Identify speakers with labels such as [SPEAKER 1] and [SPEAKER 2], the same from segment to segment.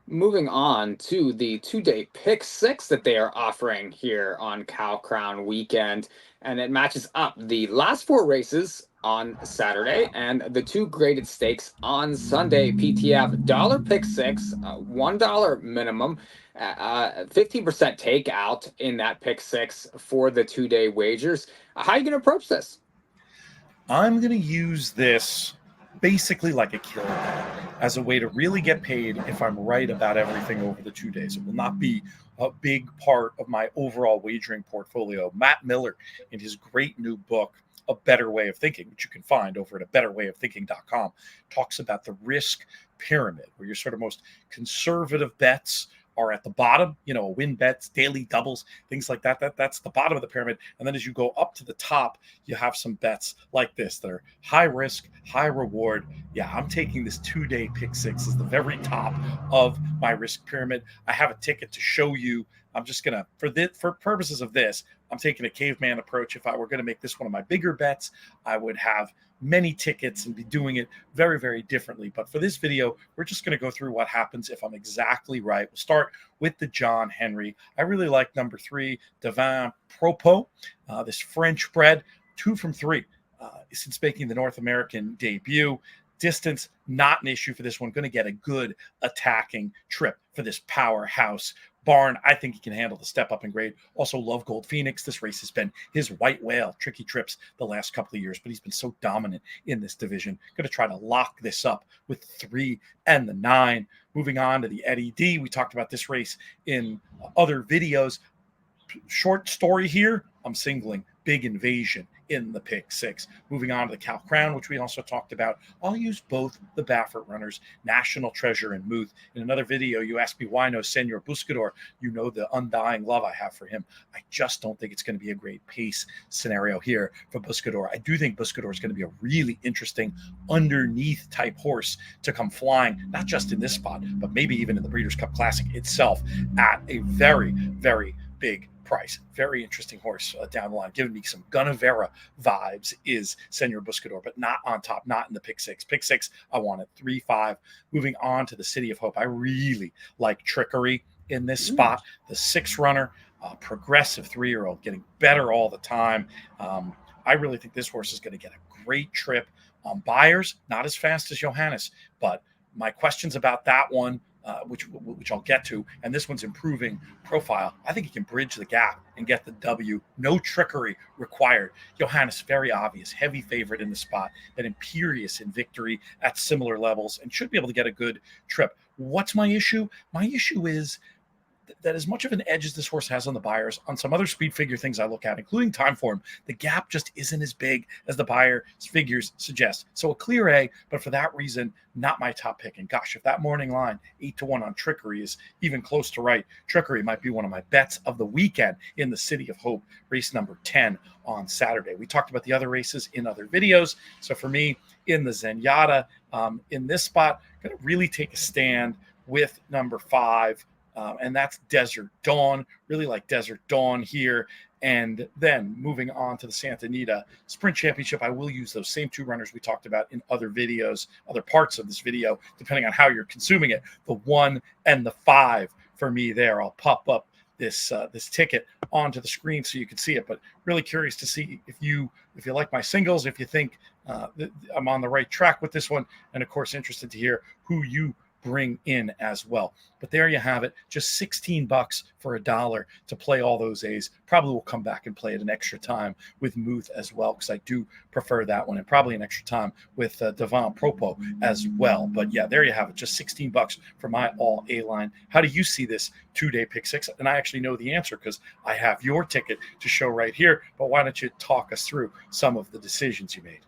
[SPEAKER 1] Moving on to the 2-day pick six that they are offering here on Cow Crown weekend. And it matches up the last four races on Saturday and the two graded stakes on Sunday. PTF dollar pick six, $1 minimum, 15% takeout in that pick six for the 2-day wagers. How are you going to approach this?
[SPEAKER 2] I'm going to use this basically like a killer bet as a way to really get paid if I'm right about everything over the 2 days. It will not be a big part of my overall wagering portfolio. Matt Miller, in his great new book, A Better Way of Thinking, which you can find over at abetterwayofthinking.com, talks about the risk pyramid, where your sort of most conservative bets are at the bottom, win bets, daily doubles, things like that. That's the bottom of the pyramid. And then as you go up to the top, you have some bets like this that are high risk, high reward. Yeah, I'm taking this 2 day pick six as the very top of my risk pyramid. I have a ticket to show you. I'm just gonna for purposes of this, I'm taking a caveman approach. If I were going to make this one of my bigger bets, I would have many tickets and be doing it very, very differently. But for this video, we're just going to go through what happens if I'm exactly right. We'll start with the John Henry. I really like number 3, Devin Propos, this French bred, 2 from 3 since making the North American debut. Distance, not an issue for this one. Going to get a good attacking trip for this powerhouse barn. I think he can handle the step up in grade. Also love Gold Phoenix. This race has been his white whale. Tricky trips the last couple of years, but he's been so dominant in this division. Going to try to lock this up with 3 and the 9. Moving on to the Eddie D. We talked about this race in other videos. Short story here, I'm singling Big Invasion in the pick six. Moving on to the Cal Crown, which we also talked about. I'll use both the Baffert runners, National Treasure and Muth. In another video, you asked me why no Senor Buscador. You know the undying love I have for him. I just don't think it's going to be a great pace scenario here for Buscador. I do think Buscador is going to be a really interesting underneath type horse to come flying, not just in this spot, but maybe even in the Breeders' Cup Classic itself at a very, very big price. Very interesting horse down the line. Giving me some Gunnevera vibes is Senor Buscador, but not on top, not in the pick six. Pick six, I want it 3-5. Moving on to the City of Hope. I really like Trickery in this spot. The 6 runner, progressive 3-year-old, getting better all the time. I really think this horse is going to get a great trip on buyers. Not as fast as Johannes, but my questions about that one, which I'll get to, and this one's improving profile. I think he can bridge the gap and get the W. No trickery required. Johannes, very obvious, heavy favorite in the spot, then imperious in victory at similar levels, and should be able to get a good trip. What's my issue? My issue is that as much of an edge as this horse has on the buyers, on some other speed figure things I look at, including time form, the gap just isn't as big as the buyer's figures suggest. So a clear A, but for that reason, not my top pick. And gosh, if that morning line 8-1 on Trickery is even close to right, Trickery might be one of my bets of the weekend in the City of Hope, race number 10 on Saturday. We talked about the other races in other videos. So for me, in the Zenyatta, in this spot, going to really take a stand with number 5. And that's Desert Dawn. Really like Desert Dawn here. And then moving on to the Santa Anita Sprint Championship, I will use those same 2 runners we talked about in other videos, other parts of this video, depending on how you're consuming it. The 1 and the 5 for me there. I'll pop up this ticket onto the screen so you can see it. But really curious to see if you like my singles, if you think I'm on the right track with this one, and of course interested to hear who you bring in as well. But there you have it, just $16 for $1 to play all those A's. Probably will come back and play it an extra time with Muth as well, because I do prefer that one, and probably an extra time with Devin Propos as well. But yeah, there you have it, just $16 for my all A line. How do you see this 2-day pick six? And I actually know the answer because I have your ticket to show right here, but why don't you talk us through some of the decisions you made?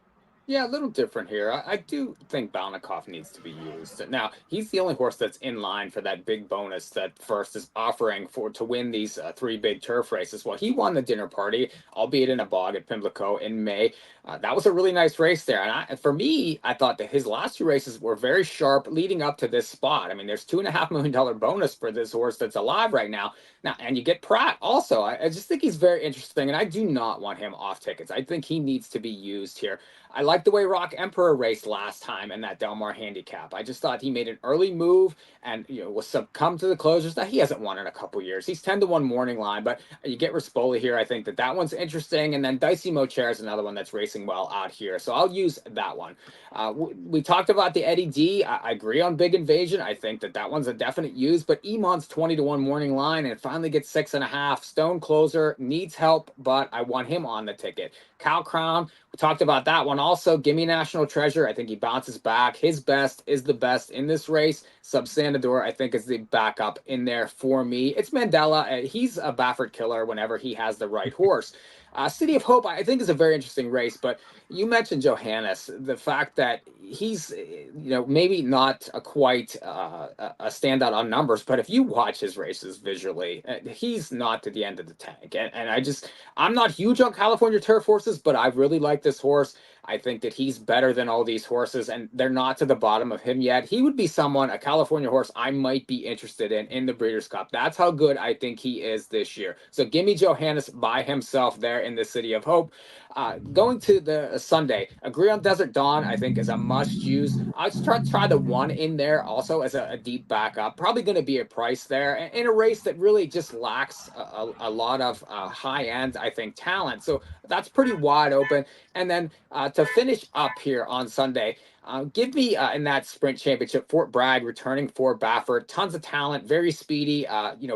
[SPEAKER 1] Yeah, a little different here. I do think Balnikov needs to be used. Now, he's the only horse that's in line for that big bonus that First is offering for to win these 3 big turf races. Well, he won the dinner party, albeit in a bog at Pimlico in May. That was a really nice race there. And for me, I thought that his last 2 races were very sharp leading up to this spot. I mean, there's $2.5 million bonus for this horse that's alive right now. Now, and you get Pratt also. I just think he's very interesting, and I do not want him off tickets. I think he needs to be used here. I like like the way Rock Emperor raced last time in that Del Mar handicap. I just thought he made an early move and was succumb to the closers. That he hasn't won in a couple years. He's 10-1 morning line, but you get Rispoli here. I think that one's interesting, and then Dicey Mocher is another one that's racing well out here. So I'll use that one. We talked about the Eddie D. I agree on Big Invasion. I think that one's a definite use, but Emon's 20-1 morning line and finally gets 6.5. Stone closer needs help, but I want him on the ticket. Cal Crown, we talked about that one also. Gimme National Treasure. I think he bounces back. His best is the best in this race. Subsandador, I think, is the backup in there for me. It's Mandela. He's a Baffert killer whenever he has the right horse. City of Hope, I think, is a very interesting race, but you mentioned Johannes, the fact that he's, maybe not quite a standout on numbers, but if you watch his races visually, he's not to the end of the tank. And I'm not huge on California turf horses, but I really like this horse. I think that he's better than all these horses, and they're not to the bottom of him yet. He would be someone, a California horse, I might be interested in the Breeders' Cup. That's how good I think he is this year. So give me Johannes by himself there in the City of Hope. Going to the Sunday, Agree on Desert Dawn, I think, is a must use. I'll try the one in there also as a deep backup. Probably going to be a price there in a race that really just lacks a lot of high end, I think, talent. So that's pretty wide open. And then to finish up here on Sunday, give me in that sprint championship, Fort Bragg returning for Baffert. Tons of talent, very speedy.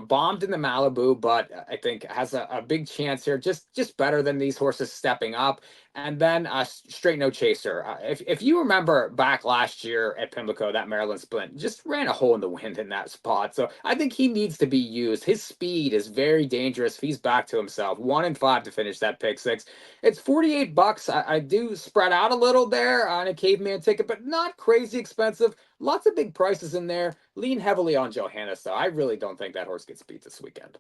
[SPEAKER 1] Bombed in the Malibu, but I think has a big chance here. Just better than these horses stepping up. And then Straight No Chaser. If you remember back last year at Pimlico, that Maryland Splint just ran a hole in the wind in that spot. So I think he needs to be used. His speed is very dangerous. If he's back to himself, 1-5 to finish that pick six. It's $48. I do spread out a little there on a caveman ticket, but not crazy expensive. Lots of big prices in there. Lean heavily on Johannes, though. I really don't think that horse gets beat this weekend.